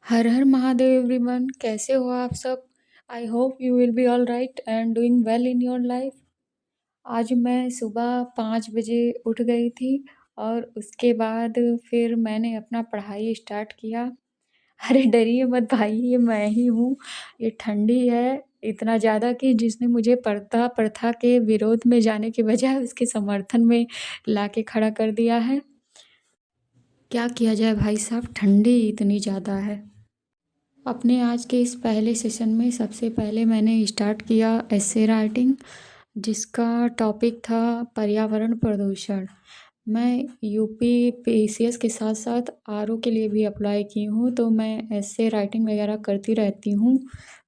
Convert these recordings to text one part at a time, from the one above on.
हर हर Mahadev everyone, कैसे हो आप सब। I hope you will be all right and doing well in your life. आज मैं सुबह 5 बजे उठ गई थी और उसके बाद फिर मैंने अपना पढ़ाई स्टार्ट किया। अरे डरिए मत भाई, ये मैं ही हूँ। ये ठंडी है इतना ज़्यादा कि जिसने मुझे पर्दा प्रथा के विरोध में जाने के बजाय उसके समर्थन में लाके खड़ा कर दिया है। क्या किया जाए भाई साहब, ठंडी इतनी ज़्यादा है। अपने आज के इस पहले सेशन में सबसे पहले मैंने स्टार्ट किया एस्से राइटिंग, जिसका टॉपिक था पर्यावरण प्रदूषण। मैं यूपी पीसीएस के साथ साथ आरओ के लिए भी अप्लाई की हूँ, तो मैं एस्से राइटिंग वगैरह करती रहती हूँ,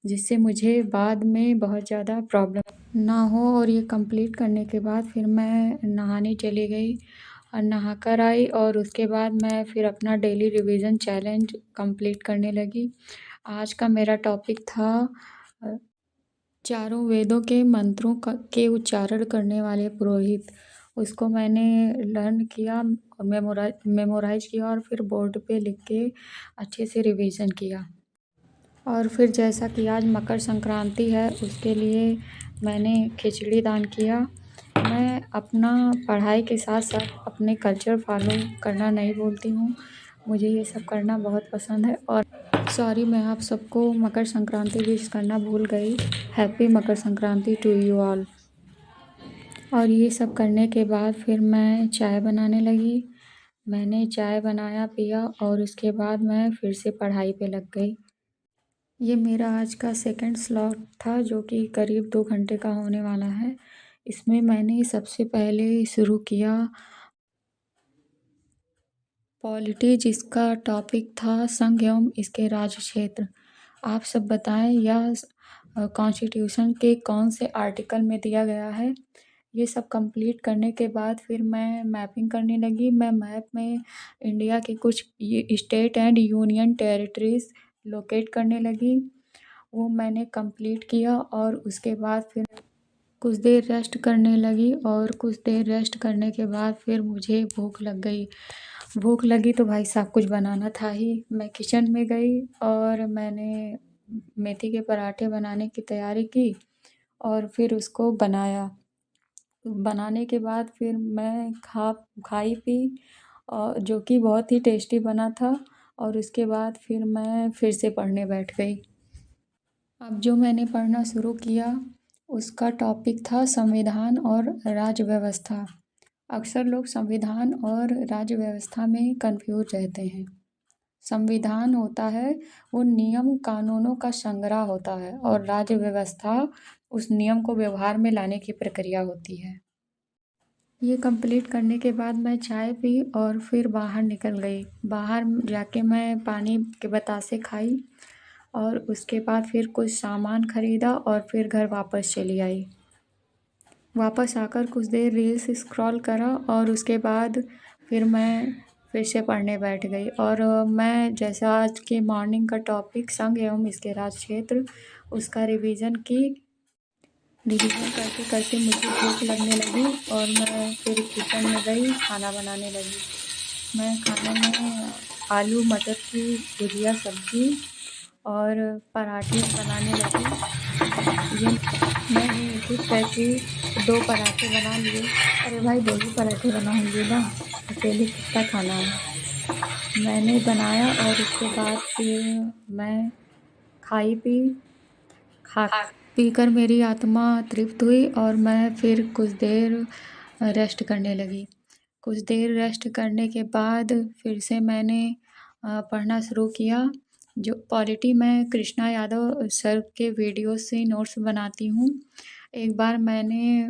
जिससे मुझे बाद में बहुत ज़्यादा प्रॉब्लम ना हो। और ये कंप्लीट करने के बाद फिर मैं नहाने चली गई और नहा कर आई, और उसके बाद मैं फिर अपना डेली रिवीजन चैलेंज कंप्लीट करने लगी। आज का मेरा टॉपिक था चारों वेदों के मंत्रों का के उच्चारण करने वाले पुरोहित। उसको मैंने लर्न किया और मेमोराइज किया और फिर बोर्ड पे लिख के अच्छे से रिवीजन किया। और फिर जैसा कि आज मकर संक्रांति है, उसके लिए मैंने खिचड़ी दान किया। मैं अपना पढ़ाई के साथ साथ अपने कल्चर फॉलो करना नहीं भूलती हूँ। मुझे ये सब करना बहुत पसंद है। और सॉरी, मैं आप सबको मकर संक्रांति विश करना भूल गई। Happy Makar Sankranti to you all. और ये सब करने के बाद फिर मैं चाय बनाने लगी। मैंने चाय बनाया, पिया, और उसके बाद मैं फिर से पढ़ाई पे लग गई। ये मेरा आज का सेकंड स्लॉट था, जो कि करीब 2 घंटे का होने वाला है। इसमें मैंने सबसे पहले शुरू किया पॉलिटी, जिसका टॉपिक था संघ एवं इसके राज्य क्षेत्र। आप सब बताएं यह कॉन्स्टिट्यूशन के कौन से आर्टिकल में दिया गया है। ये सब कंप्लीट करने के बाद फिर मैं मैपिंग करने लगी। मैं मैप में इंडिया के कुछ state and union territories locate करने लगी। वो मैंने कंप्लीट किया और उसके बाद फिर कुछ देर रेस्ट करने लगी, और कुछ देर रेस्ट करने के बाद फिर मुझे भूख लग गई। भूख लगी तो भाई साहब कुछ बनाना था ही। मैं किचन में गई और मैंने मेथी के पराठे बनाने की तैयारी की और फिर उसको बनाया। बनाने के बाद फिर मैं खाई पी, और जो कि बहुत ही टेस्टी बना था। और उसके बाद फिर मैं फिर से पढ़ने बैठ गई। अब जो मैंने पढ़ना शुरू किया उसका टॉपिक था संविधान और राज्य व्यवस्था। अक्सर लोग संविधान और राज्य व्यवस्था में कंफ्यूज रहते हैं। संविधान होता है वो नियम कानूनों का संग्रह होता है, और राज्य व्यवस्था उस नियम को व्यवहार में लाने की प्रक्रिया होती है। ये कंप्लीट करने के बाद मैं चाय पी और फिर बाहर निकल गई। बाहर जाके मैं पानी के बतासे खाई और उसके बाद फिर कुछ सामान खरीदा और फिर घर वापस चली आई। वापस आकर कुछ देर रील्स स्क्रॉल करा और उसके बाद फिर मैं फिर से पढ़ने बैठ गई। और मैं जैसा आज के मॉर्निंग का टॉपिक संघ एवं इसके राज्य क्षेत्र, उसका रिवीजन करते करते मुझे भूख लगने लगी और मैं फिर किचन में गई, खाना बनाने लगी। मैं खाने में आलू मटर की भुजिया, सब्जी और पराठे बनाने लगी। ये मैंने कुछ ऐसे 2 पराठे बना लिए। अरे भाई 2 ही पराठे बनाऊंगी ना, अकेले कितना खाना है। मैंने बनाया और उसके बाद फिर मैं खाई पी खा पीकर मेरी आत्मा तृप्त हुई और मैं फिर कुछ देर रेस्ट करने लगी। कुछ देर रेस्ट करने के बाद फिर से मैंने पढ़ना शुरू किया। जो पॉलिटी मैं कृष्णा यादव सर के वीडियो से नोट्स बनाती हूँ। एक बार मैंने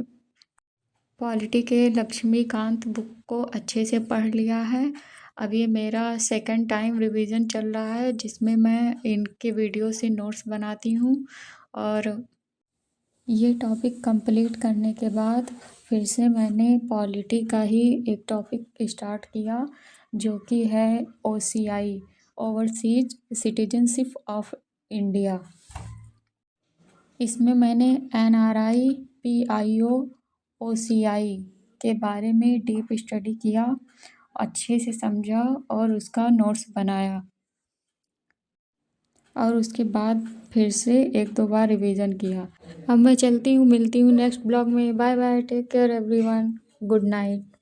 पॉलिटी के लक्ष्मीकांत बुक को अच्छे से पढ़ लिया है। अब ये मेरा सेकंड टाइम रिवीजन चल रहा है, जिसमें मैं इनके वीडियो से नोट्स बनाती हूँ। और ये टॉपिक कंप्लीट करने के बाद फिर से मैंने पॉलिटी का ही एक टॉपिक स्टार्ट किया, जो कि है OCI, overseas citizenship of India. इसमें मैंने एनआरआई, पीआईओ, ओसीआई के बारे में डीप स्टडी किया, अच्छे से समझा और उसका नोट्स बनाया। और उसके बाद फिर से 1-2 बार रिवीजन किया। अब मैं चलती हूँ, मिलती हूँ नेक्स्ट ब्लॉग में। Bye bye, take care everyone, good night.